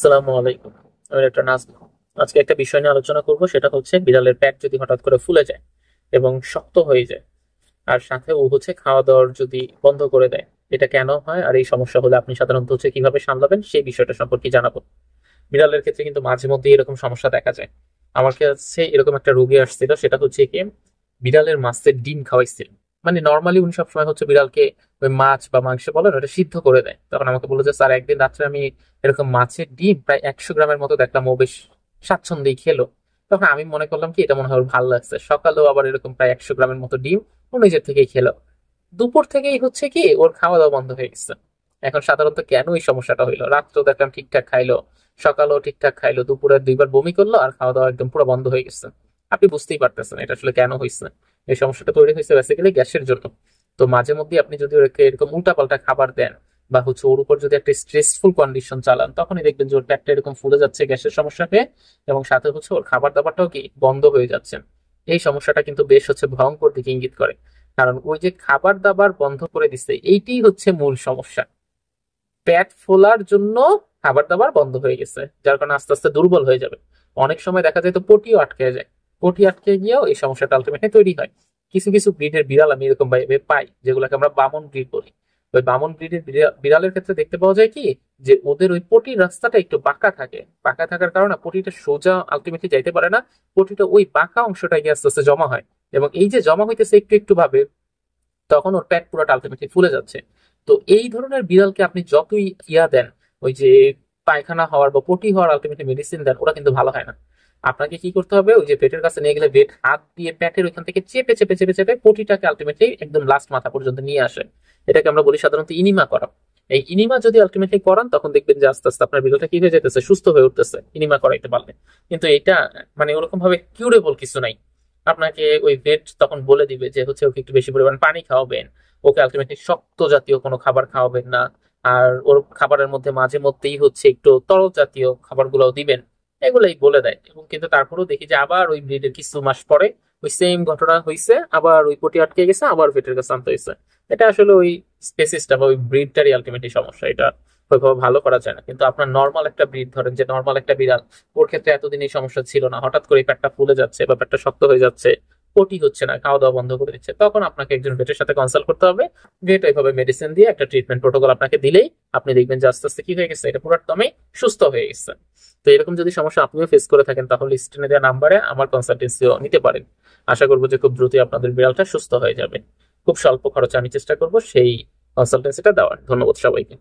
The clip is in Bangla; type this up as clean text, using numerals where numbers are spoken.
আসসালামু আলাইকুম। আমি একটা নাজমুল। আজকে একটা বিষয় নিয়ে আলোচনা করব, সেটা হচ্ছে বিড়ালের পেট যদি হঠাৎ করে ফুলে যায় এবং শক্ত হয়ে যায়, আর সাথে ও হচ্ছে খাওয়া দাওয়ার যদি বন্ধ করে দেয়, এটা কেন হয় আর এই সমস্যা হলে আপনি সাধারণত হচ্ছে কিভাবে সামলাবেন সেই বিষয়টা সম্পর্কে জানাবো। বিড়ালের ক্ষেত্রে কিন্তু মাঝে মধ্যে এরকম সমস্যা দেখা যায়। আমার কাছে এরকম একটা রোগী আসছিল, সেটা হচ্ছে কি, বিড়ালের মাছের ডিম খাওয়াইছিল। মানে নর্মালি উনি সবসময় হচ্ছে বিড়ালকে ওই মাছ বা মাংস বলেন ওটা সিদ্ধ করে দেয়। তখন আমাকে বললো যে স্যার, একদিন রাত্রে আমি এরকম মাছের ডিম প্রায় 100 গ্রামের মতো দেখলাম, ও বেশ স্বাচ্ছন্দ্যেই খেলো। তখন আমি মনে করলাম কি এটা মনে হয় ওর ভালো লাগছে, সকালেও আবার এরকম প্রায় 100 গ্রামের মতো ডিম ও নিজের থেকেই খেলো। দুপুর থেকেই হচ্ছে কি ওর খাওয়া দাওয়া বন্ধ হয়ে গেছে। এখন সাধারণত কেন এই সমস্যাটা হইলো, রাত্রেও দেখলাম ঠিকঠাক খাইলো, সকালেও ঠিকঠাক খাইলো, দুপুরে দুইবার বমি করলো, আর খাওয়া দাওয়া একদম পুরো বন্ধ হয়ে গেছে। আপনি বুঝতেই পারতেছেন এটা আসলে কেন হয়েছে। এই সমস্যাটা তৈরি হয়েছে বেসিক্যালি গ্যাসের জন্য। তো মাঝে মধ্যে আপনি যদি ওকে এরকম উল্টাপাল্টা খাবার দেন বা হচ্ছে ওর উপর যদি একটা স্ট্রেসফুল কন্ডিশন চালান, তখনই দেখবেন যে ওর পেটটা এরকম ফুলে যাচ্ছে গ্যাসের সমস্যা হয়ে, এবং সাথে হচ্ছে ওর খাবার দাবারটাও কি বন্ধ হয়ে যাচ্ছে। এই সমস্যাটা কিন্তু বেশ হচ্ছে ভয়ঙ্কর দিকে ইঙ্গিত করে। কারণ ওই যে খাবার দাবার বন্ধ করে দিচ্ছে, এইটি হচ্ছে মূল সমস্যা। পেট ফোলার জন্য খাবার দাবার বন্ধ হয়ে গেছে, যার কারণে আস্তে আস্তে দুর্বল হয়ে যাবে। অনেক সময় দেখা যায় তো পটিও আটকে যায়। পটি আটকে গিয়েও এই সমস্যাটা আলটিমেটলি তৈরি হয়। কিছু কিছু ব্রিডের বিড়াল আমি এরকম ভাবে পাই, যেগুলোকে আমরা বামন ব্রিড বলি। ওই বামন ব্রিডের বিড়ালের ক্ষেত্রে দেখতে পাওয়া যায় কি, যে ওদের ওই পটির রাস্তাটা একটু বাঁকা থাকে। বাঁকা থাকার কারণে পটিটা সোজা আলটিমেটলি যাইতে পারে না। পটিটা ওই বাঁকা অংশটা গিয়ে আস্তে আস্তে জমা হয়, এবং এই যে জমা হইতেছে একটু একটু ভাবে, তখন ওর পেট পুরোটা আলটিমেটলি ফুলে যাচ্ছে। তো এই ধরনের বিড়ালকে আপনি যতই দেন, ওই যে পায়খানা হওয়ার বা পটি হওয়ার আলটিমেটলি মেডিসিন দেন, ওরা কিন্তু ভালো হয় না। আপনাকে কি করতে হবে, ওই যে পেটের কাছে নিয়ে গেলে ভেট হাত দিয়ে পেটের ওইখান থেকে চেপে চেপে চেপে চেপে পটিটাকে আলটিমেটলি একদম লাস্ট মাথা পর্যন্ত নিয়ে আসে। এটাকে আমরা বলি সাধারণত ইনিমা করা। এই ইনিমা যদি আলটিমেটলি করান, তখন দেখবেন যে আস্তে আস্তে আপনার বিড়ালটা কি হয়ে যেতেছে, সুস্থ হয়ে উঠতেছে ইনিমা করাইতে পারলে। কিন্তু এটা মানে ওরকম ভাবে কিউরেবল কিছু নাই। আপনাকে ওই ভেট তখন বলে দিবে যে হচ্ছে ওকে একটু বেশি পরিমাণ পানি খাওয়াবেন, ওকে আলটিমেটলি শক্ত জাতীয় কোনো খাবার খাওয়াবেন না, আর ওর খাবারের মধ্যে মাঝে মধ্যেই হচ্ছে একটু তরল জাতীয় খাবারগুলো দিবেন। এগুলাই বলে দেয়, এবং কিন্তু তারপরেও দেখি যে আবার ওই ব্রিডের কিছু মাস পরে ওই সেম ঘটনা হয়েছে, আবার ওই পটি আটকে গেছে, আবার ভেটের কাছে আনতে হয়েছে। এটা আসলে ওই স্পেসিসটা বা ওই ব্রিডটারই আলটিমেটলি সমস্যা। এটা ওইভাবে ভালো করা যায় না। কিন্তু আপনার নর্মাল একটা ব্রিড ধরেন, যে নর্মাল একটা বিড়াল, ওর ক্ষেত্রে এতদিন এই সমস্যা ছিল না, হঠাৎ করে পেটটা ফুলে যাচ্ছে বা পেটটা শক্ত হয়ে যাচ্ছে, পটি হচ্ছে না, খাওয়া দাওয়া বন্ধ করে দিচ্ছে, তখন আপনাকে একজন ভেটের সাথে কনসাল্ট করতে হবে। ভেট এইভাবে মেডিসিন দিয়ে একটা ট্রিটমেন্ট প্রোটোকল আপনাকে দিলেই আপনি দেখবেন যে আস্তে আস্তে কি হয়ে গেছে, এটা পুরো একদমই সুস্থ হয়ে গেছে। তো এরকম যদি সমস্যা আপনিও ফেস করে থাকেন, তাহলে স্ক্রিনে দেওয়া নাম্বারে আমার কনসালটেন্সিও নিতে পারেন। আশা করবো যে খুব দ্রুতই আপনাদের বিড়ালটা সুস্থ হয়ে যাবে। খুব স্বল্প খরচে আমি চেষ্টা করবো সেই কনসালটেন্সিটা দেওয়ার। ধন্যবাদ সবাইকে।